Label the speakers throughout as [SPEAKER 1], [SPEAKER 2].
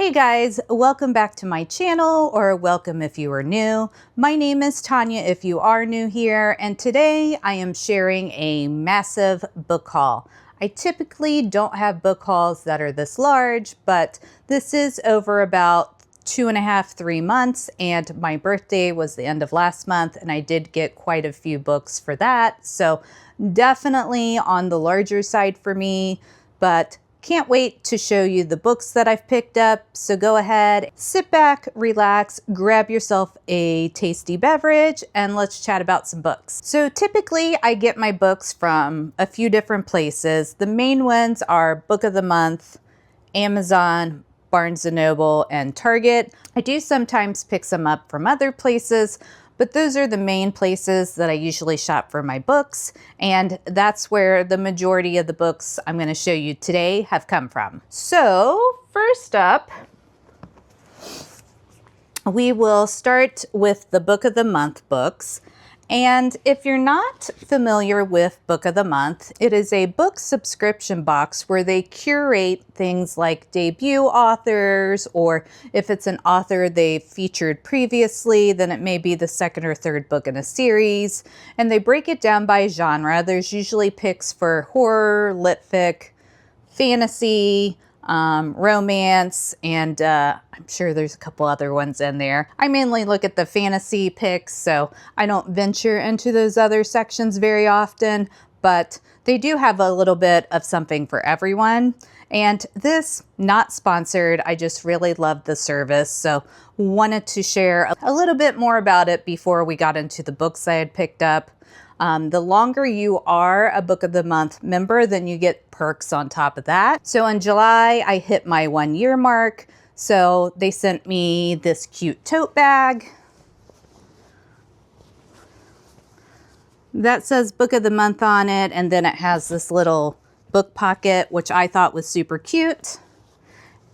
[SPEAKER 1] Hey guys, welcome back to my channel, or welcome if you are new. My name is Tonya if you are new here, and today I am sharing a massive book haul. I typically don't have book hauls that are this large, but this is over about 2.5, 3 months, and my birthday was the end of last month, and I did get quite a few books for that. So definitely on the larger side for me, but can't wait to show you the books that I've picked up. So go ahead, sit back, relax, grab yourself a tasty beverage, and let's chat about some books. So typically I get my books from a few different places. The main ones are Book of the Month, Amazon, Barnes & Noble, and Target. I do sometimes pick some up from other places, but those are the main places that I usually shop for my books, and that's where the majority of the books I'm going to show you today have come from. So first up, we will start with the Book of the Month books. And if you're not familiar with Book of the Month, it is a book subscription box where they curate things like debut authors, or if it's an author they've featured previously, then it may be the second or third book in a series. And they break it down by genre. There's usually picks for horror, lit fic, fantasy, romance, and I'm sure there's a couple other ones in there. I mainly look at the fantasy picks, so I don't venture into those other sections very often, but they do have a little bit of something for everyone. And this, not sponsored, I just really love the service, so wanted to share a little bit more about it before we got into the books I had picked up. The longer you are a Book of the Month member, then you get perks on top of that. So in July, I hit my 1-year mark. So they sent me this cute tote bag that says Book of the Month on it. And then it has this little book pocket, which I thought was super cute.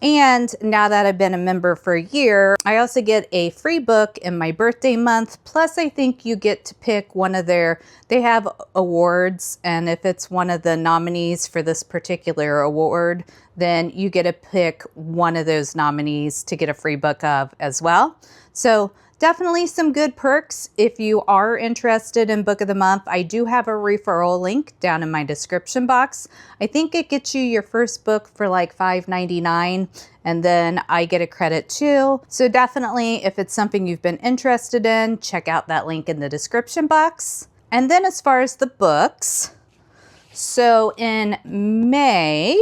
[SPEAKER 1] And now that I've been a member for a year, I also get a free book in my birthday month. Plus, I think you get to pick one of they have awards. And if it's one of the nominees for this particular award, then you get to pick one of those nominees to get a free book of as well. So definitely some good perks if you are interested in Book of the Month. I do have a referral link down in my description box. I think it gets you your first book for like $5.99, and then I get a credit too. So definitely, if it's something you've been interested in, check out that link in the description box. And then as far as the books, so in May,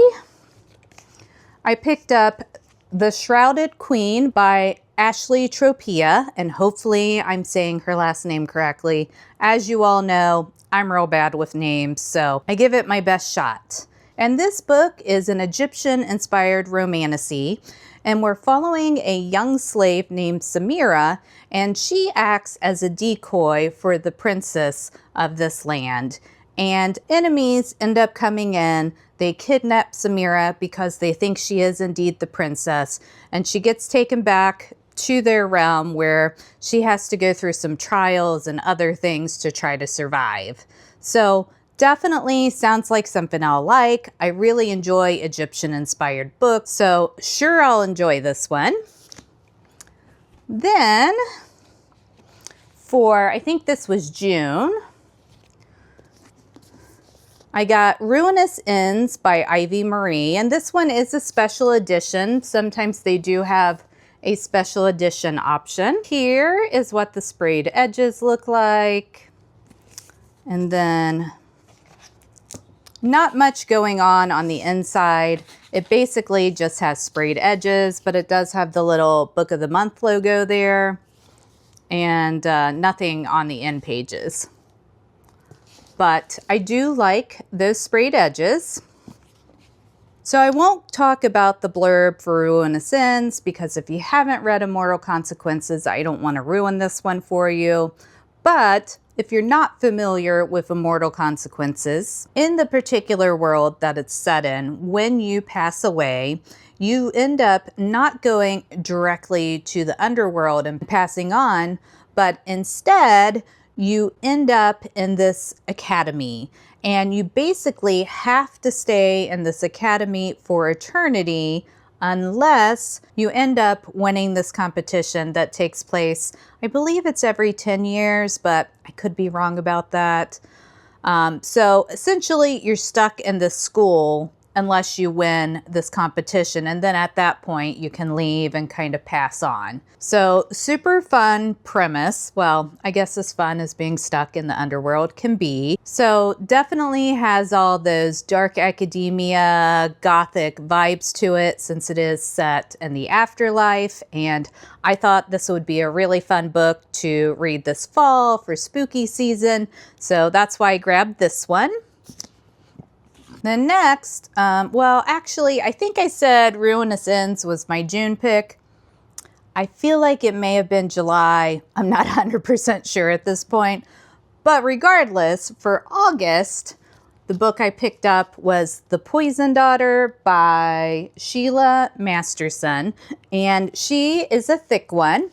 [SPEAKER 1] I picked up The Shrouded Queen by Ashley Tropia, and hopefully I'm saying her last name correctly. As you all know, I'm real bad with names, so I give it my best shot. And this book is an Egyptian-inspired romantasy, and we're following a young slave named Samira, and she acts as a decoy for the princess of this land. And enemies end up coming in. They kidnap Samira because they think she is indeed the princess, and she gets taken back to their realm where she has to go through some trials and other things to try to survive. So definitely sounds like something I'll like. I really enjoy Egyptian-inspired books, so sure I'll enjoy this one. Then for, I think this was June, I got Ruinous Ends by Ivy Marie, and this one is a special edition. Sometimes they do have a special edition option. Here is what the sprayed edges look like. And then not much going on the inside. It basically just has sprayed edges, but it does have the little Book of the Month logo there, and nothing on the end pages. But I do like those sprayed edges. So I won't talk about the blurb for Ruinous Ends, because if you haven't read Immortal Consequences, I don't want to ruin this one for you. But if you're not familiar with Immortal Consequences, in the particular world that it's set in, when you pass away, you end up not going directly to the underworld and passing on, but instead you end up in this academy. And you basically have to stay in this academy for eternity unless you end up winning this competition that takes place, I believe it's every 10 years, but I could be wrong about that. So essentially you're stuck in this school unless you win this competition. And then at that point you can leave and kind of pass on. So super fun premise. Well, I guess as fun as being stuck in the underworld can be. So definitely has all those dark academia, gothic vibes to it since it is set in the afterlife. And I thought this would be a really fun book to read this fall for spooky season. So that's why I grabbed this one. Then next, well, actually, I think I said Ruinous Ends was my June pick. I feel like it may have been July. I'm not 100% sure at this point. But regardless, for August, the book I picked up was The Poison Daughter by Sheila Masterson. And she is a thick one.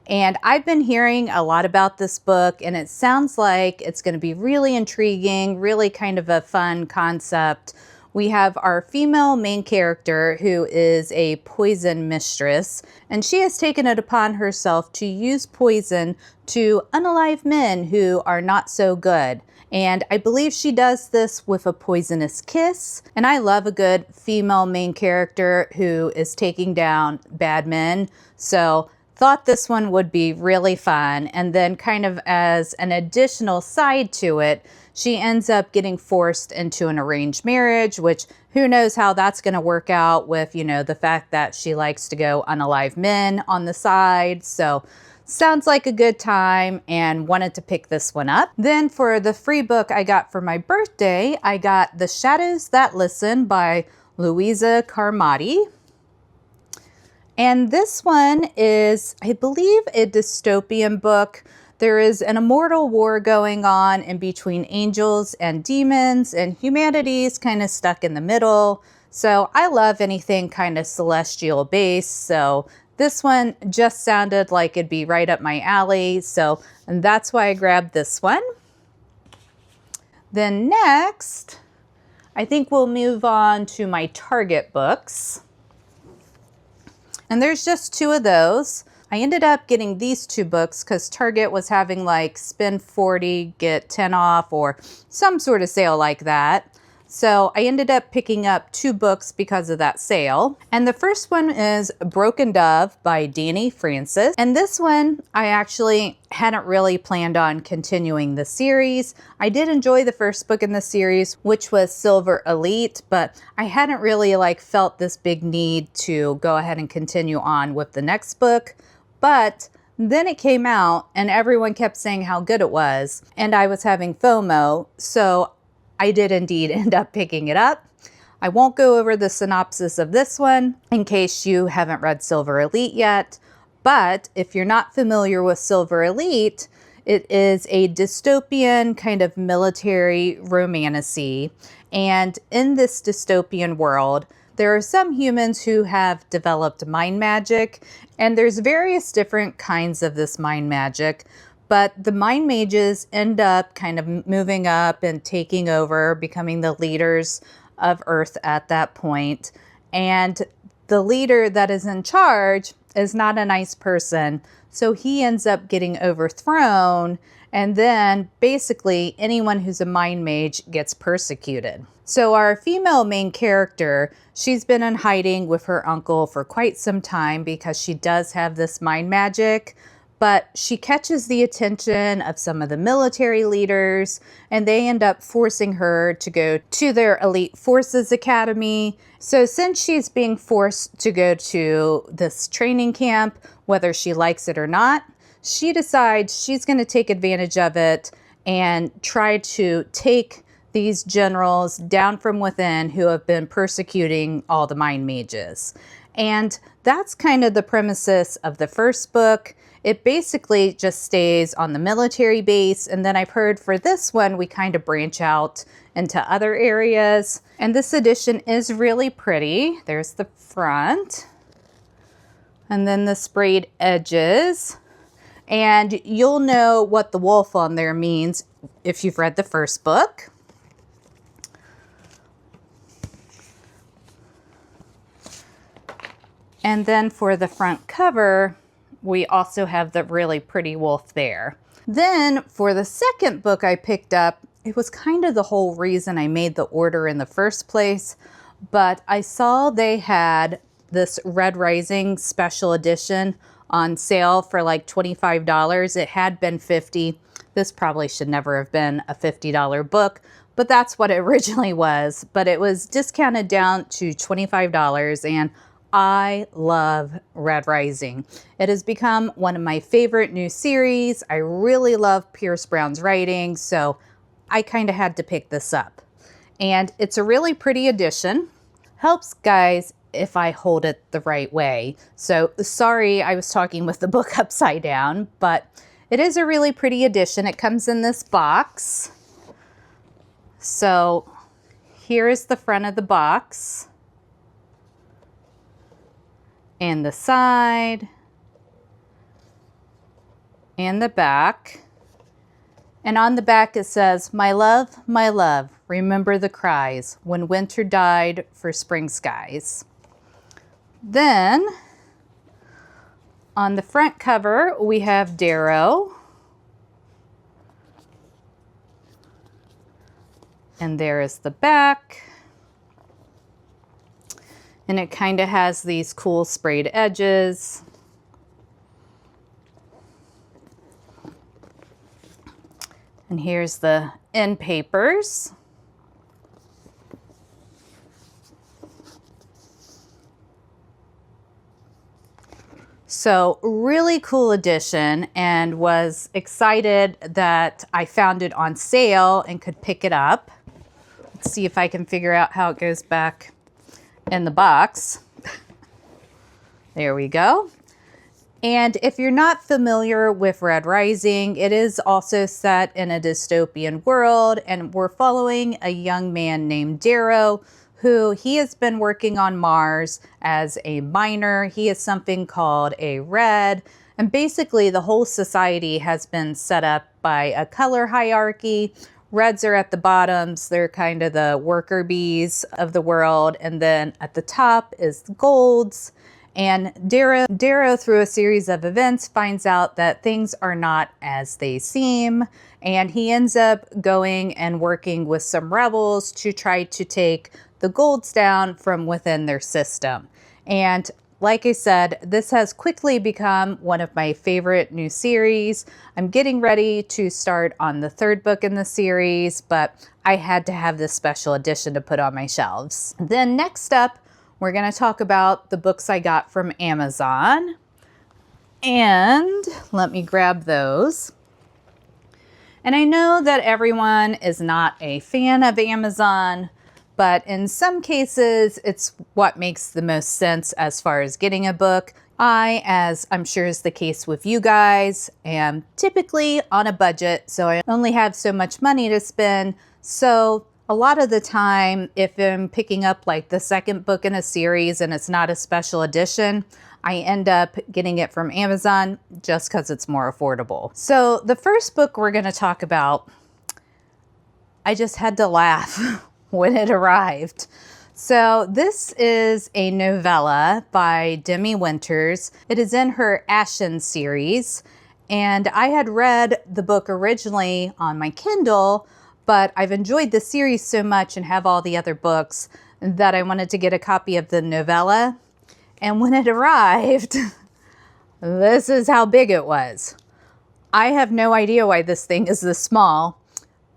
[SPEAKER 1] And I've been hearing a lot about this book, and it sounds like it's going to be really intriguing, really kind of a fun concept. We have our female main character who is a poison mistress, and she has taken it upon herself to use poison to unalive men who are not so good. And I believe she does this with a poisonous kiss. And I love a good female main character who is taking down bad men. So thought this one would be really fun. And then kind of as an additional side to it, she ends up getting forced into an arranged marriage, which who knows how that's going to work out with, you know, the fact that she likes to go unalive men on the side. So sounds like a good time and wanted to pick this one up. Then for the free book I got for my birthday, I got The Shadows That Listen by Louisa Carmody. And this one is, I believe, a dystopian book. There is an immortal war going on in between angels and demons, and humanity's kind of stuck in the middle. So I love anything kind of celestial based. So this one just sounded like it'd be right up my alley. And that's why I grabbed this one. Then next, I think we'll move on to my Target books. And there's just two of those. I ended up getting these two books because Target was having like spend 40, get 10 off or some sort of sale like that. So I ended up picking up two books because of that sale. And the first one is Broken Dove by Danny Francis. And this one, I actually hadn't really planned on continuing the series. I did enjoy the first book in the series, which was Silver Elite, but I hadn't really felt this big need to go ahead and continue on with the next book. But then it came out and everyone kept saying how good it was. And I was having FOMO. So I did indeed end up picking it up. I won't go over the synopsis of this one in case you haven't read Silver Elite yet. But if you're not familiar with Silver Elite, it is a dystopian kind of military romantasy. And in this dystopian world, there are some humans who have developed mind magic, and there's various different kinds of this mind magic. But the mind mages end up kind of moving up and taking over, becoming the leaders of Earth at that point. And the leader that is in charge is not a nice person. So he ends up getting overthrown. And then basically anyone who's a mind mage gets persecuted. So our female main character, she's been in hiding with her uncle for quite some time because she does have this mind magic. But she catches the attention of some of the military leaders, and they end up forcing her to go to their elite forces academy. So since she's being forced to go to this training camp, whether she likes it or not, she decides she's going to take advantage of it and try to take these generals down from within who have been persecuting all the mind mages. And that's kind of the premises of the first book. It basically just stays on the military base. And then I've heard for this one, we kind of branch out into other areas. And this edition is really pretty. There's the front. And then the sprayed edges. And you'll know what the wolf on there means if you've read the first book. And then for the front cover, we also have the really pretty wolf there. Then for the second book I picked up, it was kind of the whole reason I made the order in the first place, but I saw they had this Red Rising special edition on sale for like $25. It had been $50. This probably should never have been a $50 book, but that's what it originally was. But it was discounted down to $25, and I love Red Rising. It has become one of my favorite new series. I really love Pierce Brown's writing, so I kind of had to pick this up. And it's a really pretty edition. Helps, guys, if I hold it the right way. So sorry I was talking with the book upside down, but it is a really pretty edition. It comes in this box. So here is the front of the box. And the side. And the back. And on the back it says, my love, remember the cries when winter died for spring skies. Then on the front cover we have Darrow. And there is the back. And it kind of has these cool sprayed edges. And here's the end papers. So really cool edition, and was excited that I found it on sale and could pick it up. Let's see if I can figure out how it goes back in the box. There we go. And if you're not familiar with Red Rising, it is also set in a dystopian world, and we're following a young man named Darrow, who he has been working on Mars as a miner. He is something called a Red, and basically the whole society has been set up by a color hierarchy. Reds are at the bottoms, they're kind of the worker bees of the world, and then at the top is the golds. And Darrow, through a series of events, finds out that things are not as they seem, and he ends up going and working with some rebels to try to take the golds down from within their system. And like I said, this has quickly become one of my favorite new series. I'm getting ready to start on the third book in the series, but I had to have this special edition to put on my shelves. Then next up, we're going to talk about the books I got from Amazon. And let me grab those. And I know that everyone is not a fan of Amazon, but in some cases, it's what makes the most sense as far as getting a book. I, as I'm sure is the case with you guys, am typically on a budget, so I only have so much money to spend. So a lot of the time, if I'm picking up like the second book in a series and it's not a special edition, I end up getting it from Amazon just because it's more affordable. So the first book we're going to talk about, I just had to laugh when it arrived. So this is a novella by Demi Winters. It is in her Ashen series, and I had read the book originally on my Kindle, but I've enjoyed the series so much and have all the other books that I wanted to get a copy of the novella. And when it arrived, this is how big it was. I have no idea why this thing is this small,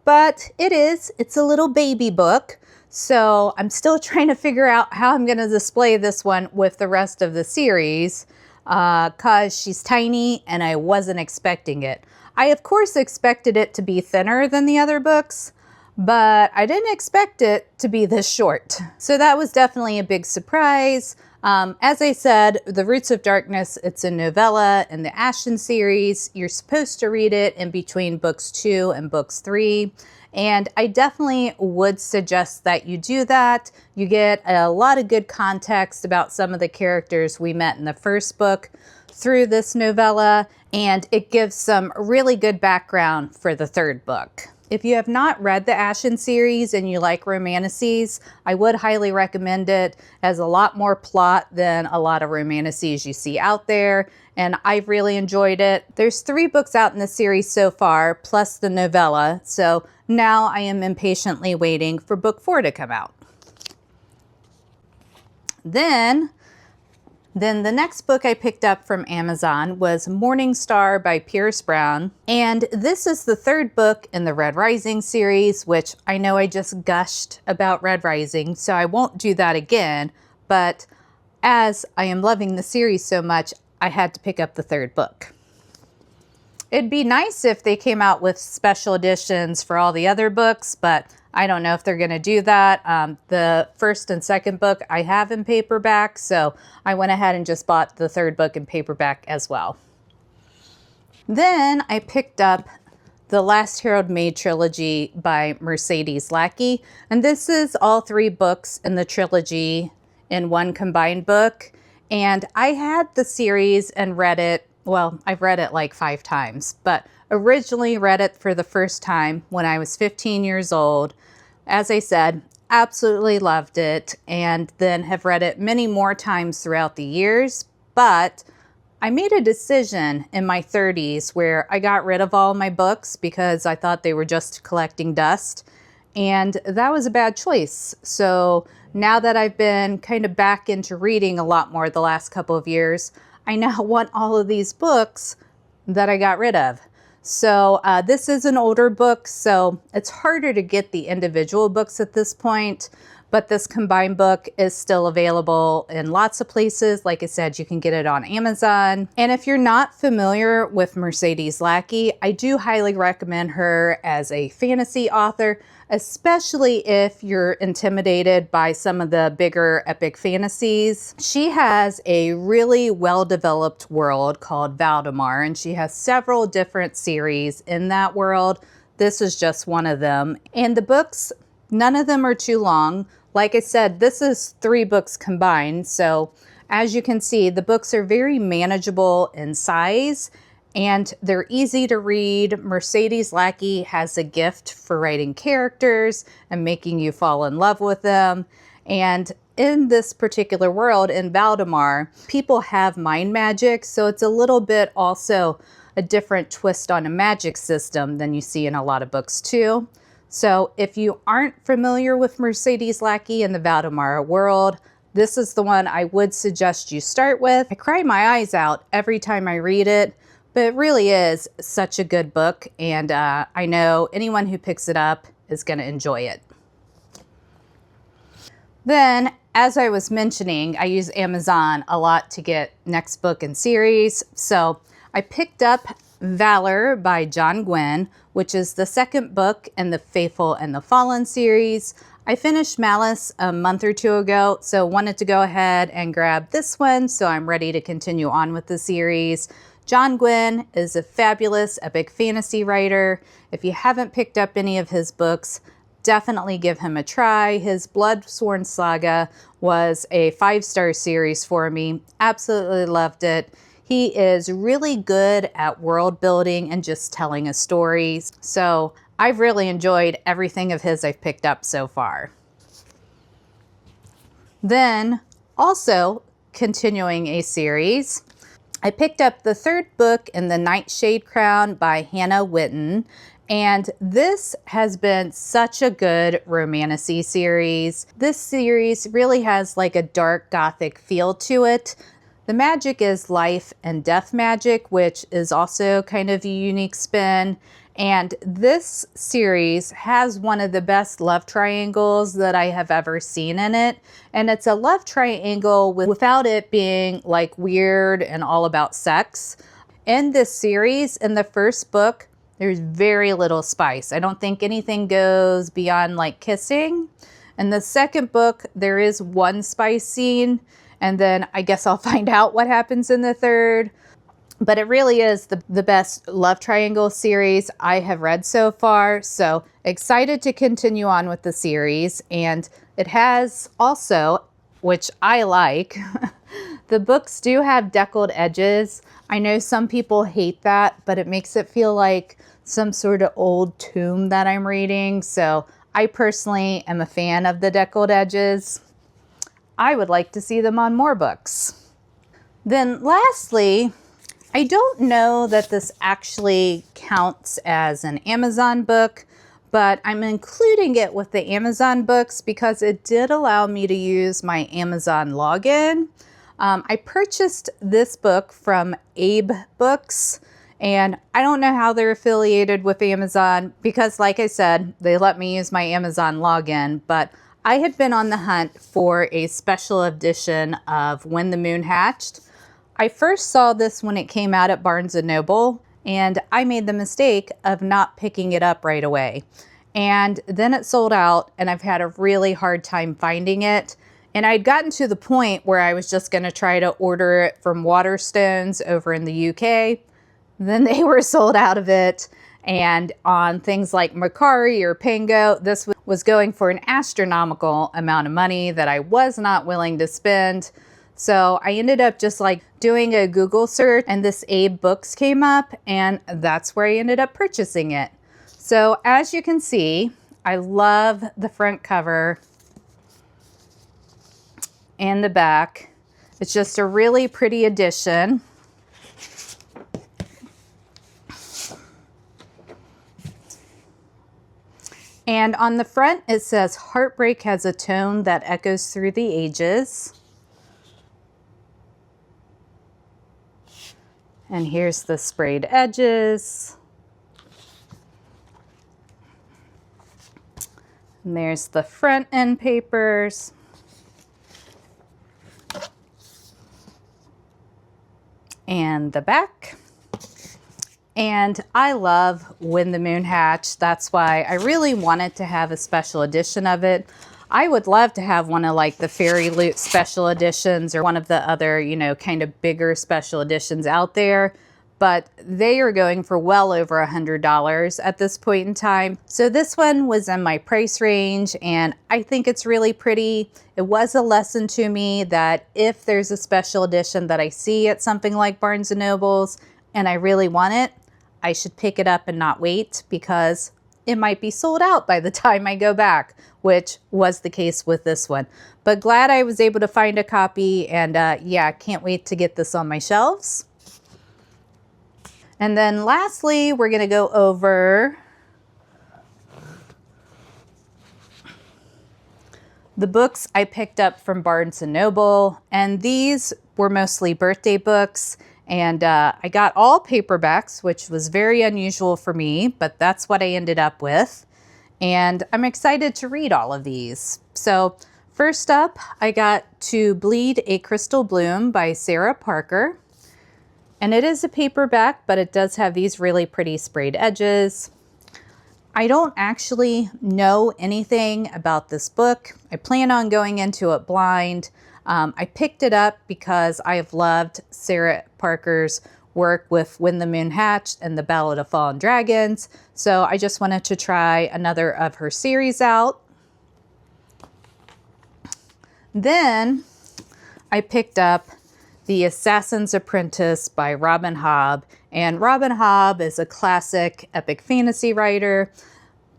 [SPEAKER 1] but it is. It's a little baby book. So I'm still trying to figure out how I'm going to display this one with the rest of the series, because she's tiny and I wasn't expecting it. I, of course, expected it to be thinner than the other books, but I didn't expect it to be this short. So that was definitely a big surprise. As I said, The Roots of Darkness, it's a novella in the Ashen series. You're supposed to read it in between books 2 and books 3. And I definitely would suggest that you do that. You get a lot of good context about some of the characters we met in the first book through this novella, and it gives some really good background for the third book. If you have not read the Ashen series and you like romances, I would highly recommend it. It has a lot more plot than a lot of romances you see out there, and I've really enjoyed it. There's 3 books out in the series so far, plus the novella, so now I am impatiently waiting for book 4 to come out. Then the next book I picked up from Amazon was Morning Star by Pierce Brown. And this is the 3rd book in the Red Rising series, which I know I just gushed about Red Rising, so I won't do that again. But as I am loving the series so much, I had to pick up the 3rd book. It'd be nice if they came out with special editions for all the other books, but I don't know if they're going to do that. The 1st and 2nd book I have in paperback, so I went ahead and just bought the 3rd book in paperback as well. Then I picked up the Last Herald Maid trilogy by Mercedes Lackey, and this is all 3 books in the trilogy in one combined book. And I had the series and read it, well, I've read it like 5 times, but originally read it for the first time when I was 15 years old. As I said, absolutely loved it, and then have read it many more times throughout the years. But I made a decision in my 30s where I got rid of all my books because I thought they were just collecting dust, and that was a bad choice. So now that I've been kind of back into reading a lot more the last couple of years, I now want all of these books that I got rid of. So this is an older book, so it's harder to get the individual books at this point, but this combined book is still available in lots of places. Like I said, you can get it on Amazon. And if you're not familiar with Mercedes Lackey, I do highly recommend her as a fantasy author, especially if you're intimidated by some of the bigger epic fantasies. She has a really well-developed world called Valdemar, and she has several different series in that world. This is just one of them. And the books, none of them are too long. Like I said, this is 3 books combined. So as you can see, the books are very manageable in size, and they're easy to read. Mercedes Lackey has a gift for writing characters and making you fall in love with them. And in this particular world, in Valdemar, people have mind magic, so it's a little bit also a different twist on a magic system than you see in a lot of books too. So if you aren't familiar with Mercedes Lackey and the Valdemar world, this is the one I would suggest you start with. I cry my eyes out every time I read it, but it really is such a good book, and I know anyone who picks it up is going to enjoy it. Then, as I was mentioning, I use Amazon a lot to get next book in series, so I picked up Valor by John Gwynne, which is the 2nd book in the Faithful and the Fallen series. I finished Malice a month or 2 ago, so wanted to go ahead and grab this one, so I'm ready to continue on with the series. John Gwynne is a fabulous epic fantasy writer. If you haven't picked up any of his books, definitely give him a try. His Bloodsworn Saga was a 5-star series for me. Absolutely loved it. He is really good at world building and just telling a story. So I've really enjoyed everything of his I've picked up so far. Then also continuing a series, I picked up the 3rd book in the Nightshade Crown by Hannah Whitten. And this has been such a good romantasy series. This series really has like a dark gothic feel to it. The magic is life and death magic, which is also kind of a unique spin. And this series has one of the best love triangles that I have ever seen in it. And it's a love triangle without it being like weird and all about sex. In this series, in the 1st book, there's very little spice. I don't think anything goes beyond like kissing. In the 2nd book, there is one spice scene, and then I guess I'll find out what happens in the 3rd. But it really is the best love triangle series I have read so far. So excited to continue on with the series. And it has also, which I like, The books do have deckled edges. I know some people hate that, but it makes it feel like some sort of old tome that I'm reading. So I personally am a fan of the deckled edges. I would like to see them on more books. Then lastly, I don't know that this actually counts as an Amazon book, but I'm including it with the Amazon books because it did allow me to use my Amazon login. I purchased this book from Abe Books, and I don't know how they're affiliated with Amazon because, like I said, they let me use my Amazon login, but I had been on the hunt for a special edition of When the Moon Hatched. I first saw this when it came out at Barnes & Noble, and I made the mistake of not picking it up right away. And then it sold out, and I've had a really hard time finding it. And I'd gotten to the point where I was just going to try to order it from Waterstones over in the UK. Then they were sold out of it. And on things like Mercari or Pango, this was going for an astronomical amount of money that I was not willing to spend. So I ended up just like doing a Google search, and this Abe Books came up, and that's where I ended up purchasing it. So as you can see, I love the front cover and the back. It's just a really pretty edition. And on the front, it says, "Heartbreak has a tone that echoes through the ages." And here's the sprayed edges. And there's the front end papers. And the back. And I love When the Moon Hatched. That's why I really wanted to have a special edition of it. I would love to have one of like the Fairy Loot special editions or one of the other, you know, kind of bigger special editions out there. But they are going for well over $100 at this point in time. So this one was in my price range, and I think it's really pretty. It was a lesson to me that if there's a special edition that I see at something like Barnes & Noble's and I really want it, I should pick it up and not wait because it might be sold out by the time I go back, which was the case with this one. But glad I was able to find a copy, and yeah, can't wait to get this on my shelves. And then lastly, we're going to go over the books I picked up from Barnes & Noble, and these were mostly birthday books. And I got all paperbacks, which was very unusual for me, but that's what I ended up with. And I'm excited to read all of these. So first up, I got To Bleed a Crystal Bloom by Sarah Parker. And it is a paperback, but it does have these really pretty sprayed edges. I don't actually know anything about this book. I plan on going into it blind. I picked it up because I have loved Sarah Parker's work with When the Moon Hatched and The Ballad of Fallen Dragons. So I just wanted to try another of her series out. Then I picked up The Assassin's Apprentice by Robin Hobb. And Robin Hobb is a classic epic fantasy writer.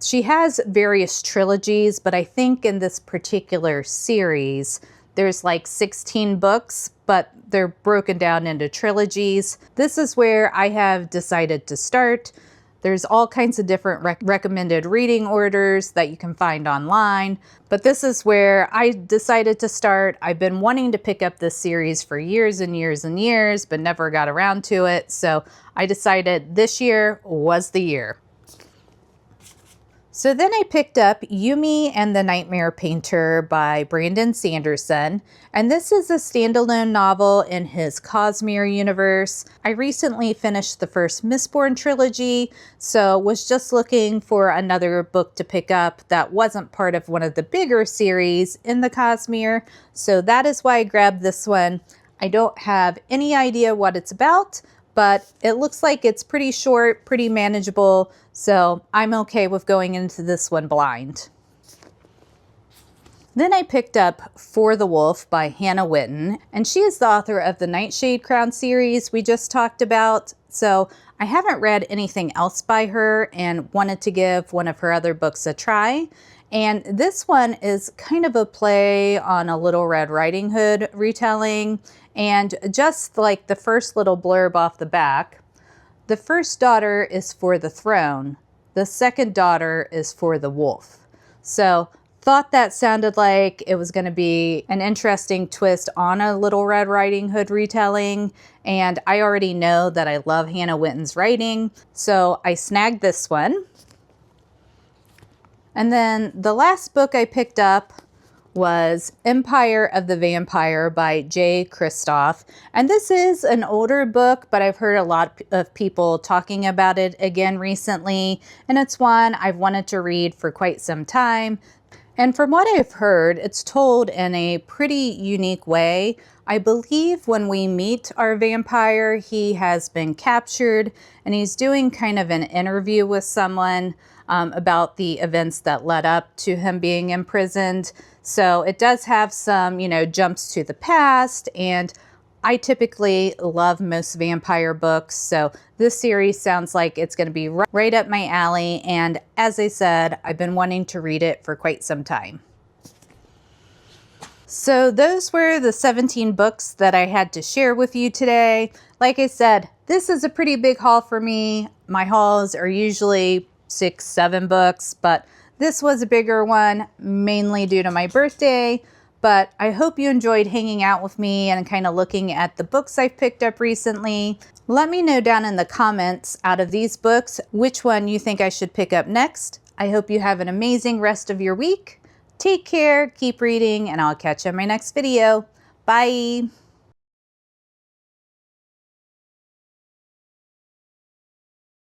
[SPEAKER 1] She has various trilogies, but I think in this particular series, there's like 16 books, but they're broken down into trilogies. This is where I have decided to start. There's all kinds of different recommended reading orders that you can find online, but this is where I decided to start. I've been wanting to pick up this series for years and years and years, but never got around to it. So I decided this year was the year. So then I picked up Yumi and the Nightmare Painter by Brandon Sanderson, and this is a standalone novel in his Cosmere universe. I recently finished the first Mistborn trilogy, so was just looking for another book to pick up that wasn't part of one of the bigger series in the Cosmere, so that is why I grabbed this one. I don't have any idea what it's about, but it looks like it's pretty short, pretty manageable, so I'm okay with going into this one blind. Then I picked up For the Wolf by Hannah Whitten, and she is the author of the Nightshade Crown series we just talked about. So I haven't read anything else by her and wanted to give one of her other books a try. And this one is kind of a play on a Little Red Riding Hood retelling. And just like the first little blurb off the back, the first daughter is for the throne. The second daughter is for the wolf. So thought that sounded like it was going to be an interesting twist on a Little Red Riding Hood retelling. And I already know that I love Hannah Whitten's writing. So I snagged this one. And then the last book I picked up was Empire of the Vampire by Jay Kristoff. And this is an older book, but I've heard a lot of people talking about it again recently. And it's one I've wanted to read for quite some time. And from what I've heard, it's told in a pretty unique way. I believe when we meet our vampire, he has been captured and he's doing kind of an interview with someone about the events that led up to him being imprisoned. So it does have some, jumps to the past, and I typically love most vampire books. So this series sounds like it's going to be right up my alley. And as I said, I've been wanting to read it for quite some time. So those were the 17 books that I had to share with you today. Like I said, this is a pretty big haul for me. My hauls are usually 6, 7 books, but this was a bigger one, mainly due to my birthday. But I hope you enjoyed hanging out with me and kind of looking at the books I've picked up recently. Let me know down in the comments, out of these books, which one you think I should pick up next. I hope you have an amazing rest of your week. Take care, keep reading, and I'll catch you in my next video. Bye!